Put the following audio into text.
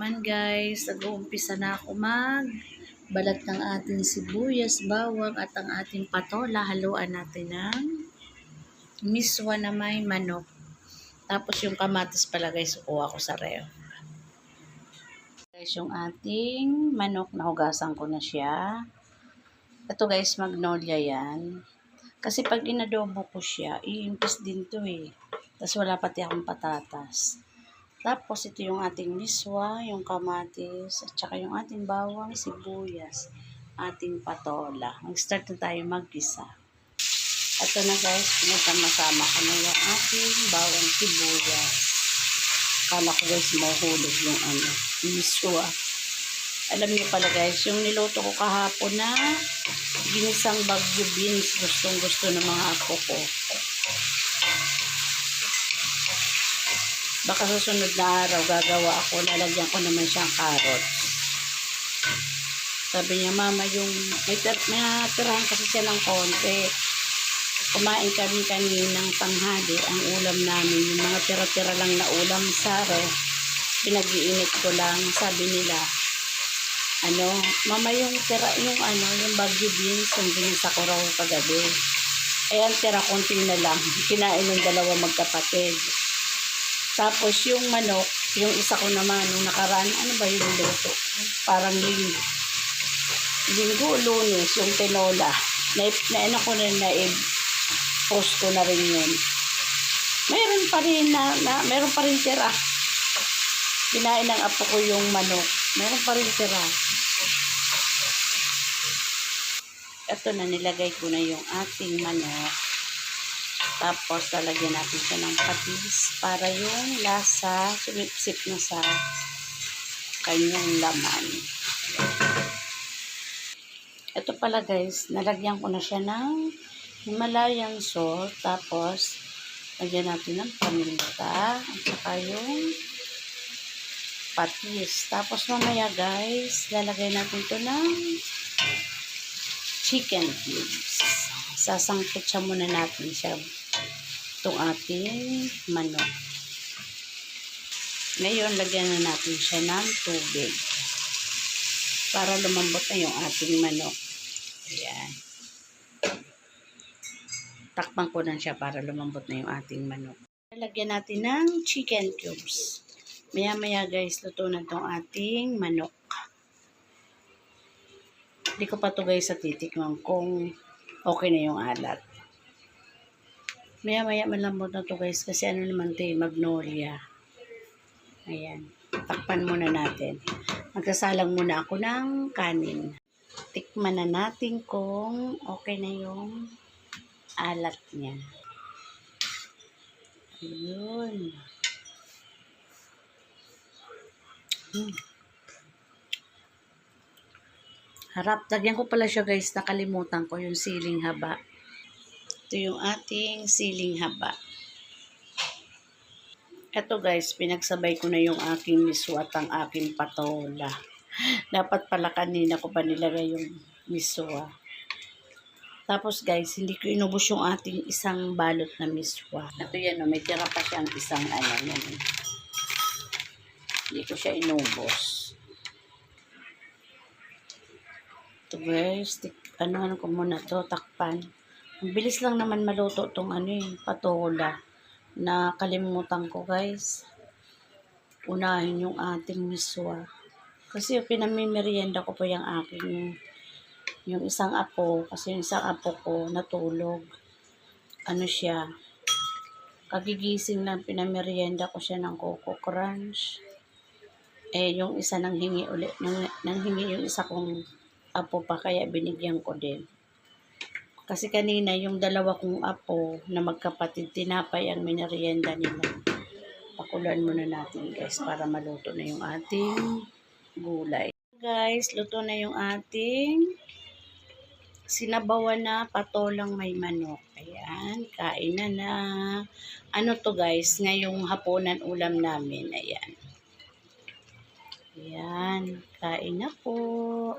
naman guys, nag-uumpisa na ako balat ng ating sibuyas, bawang at ang ating patola. Haluan natin ng miswa na may manok. Tapos yung kamatis pala guys, kuha ko sa reo. Guys, yung ating manok, nahugasan ko na siya. Ito guys, magnolia yan. Kasi pag inadobo ko siya, iimpis din to eh. Tapos wala pati akong patatas. Tapos ito yung ating miswa, yung kamatis, at saka yung ating bawang, sibuyas, ating patola. Mag-start na tayo mag-gisa. Ito na guys, pinasama-sama ko na yung ating bawang, sibuyas. Kala ko guys, mahulog yung miswa. Alam niyo pala guys, yung niluto ko kahapon na ginisang bagyo beans, gustong-gusto ng mga apo ko. Baka susunod na araw gagawa ako, lalagyan ko naman siyang carrots. Sabi niya, mama, yung may natirahan kasi siya ng konti. Kumain kami kaninang tanghali, ang ulam namin, yung mga tira-tira lang na ulam sa ref, pinag-iinit ko lang. Sabi nila, mama, yung tira, yung bagyo beans, yung ginisa ko raw kagabi. Ang tira konti na lang, kinain ng dalawa magkapatid. Tapos yung manok, yung isa ko naman, nung nakaraan, ano ba yung luto? Parang linggo, lunes, yung tinola. Ko na post ko na rin yun. Meron pa rin tira. Kinain ng apo ko yung manok. Meron pa rin tira. Ito na, nilagay ko na yung ating manok. Tapos, lalagyan natin siya ng patis para yung lasa, sumipsip na sa kanyang laman. Ito pala guys, nalagyan ko na siya ng Himalayan salt. Tapos, lagyan natin ng paminta at saka yung patis. Tapos, mamaya guys, lalagay natin ito ng chicken cubes. Sasangkot siya muna natin siya. Itong ating manok. Ngayon, lagyan na natin siya ng tubig para lumambot na yung ating manok. Ayan. Takpan ko na siya para lumambot na yung ating manok. Lagyan natin ng chicken cubes. Maya-maya guys, luto na itong ating manok. Hindi ko pa ito guys sa titikman kung okay na yung alat. Maya-maya malambot na to guys kasi naman ito magnolia. Ayan. Takpan muna natin. Magsasalang muna ako ng kanin. Tikman na natin kung okay na yung alat niya. Ayun. Harap. Lagyan ko pala siya guys. Nakalimutan ko yung siling haba. Ito yung ating siling haba. Ito guys, pinagsabay ko na yung aking miswa at ang aking patola. Dapat pala kanina ko pa nilagay yung miswa. Tapos guys, hindi ko inubos yung ating isang balot na miswa. Ito yan, may tira pa siyang isang yan. Hindi ko siya inubos. Ito guys, ano ko muna to, takpan. Ang bilis lang naman maluto itong patola. Nakalimutan ko guys. Unahin yung ating miswa. Kasi pinamimerienda ko po yung yung isang apo. Kasi yung isang apo ko natulog. Kagigising lang, pinamerienda ko siya ng Coco Crunch. Yung isa nanghingi ulit. Nanghingi yung isa kong apo pa, kaya binigyan ko din. Kasi kanina, yung dalawa kong apo na magkapatid, tinapay ang minerienda nila. Pakuluan muna natin guys para maluto na yung ating gulay. Guys, luto na yung ating sinabawan na patolang may manok. Ayan, kain na. Ano to guys, ngayong hapunan ulam namin. Ayan. Ayan, kain na po.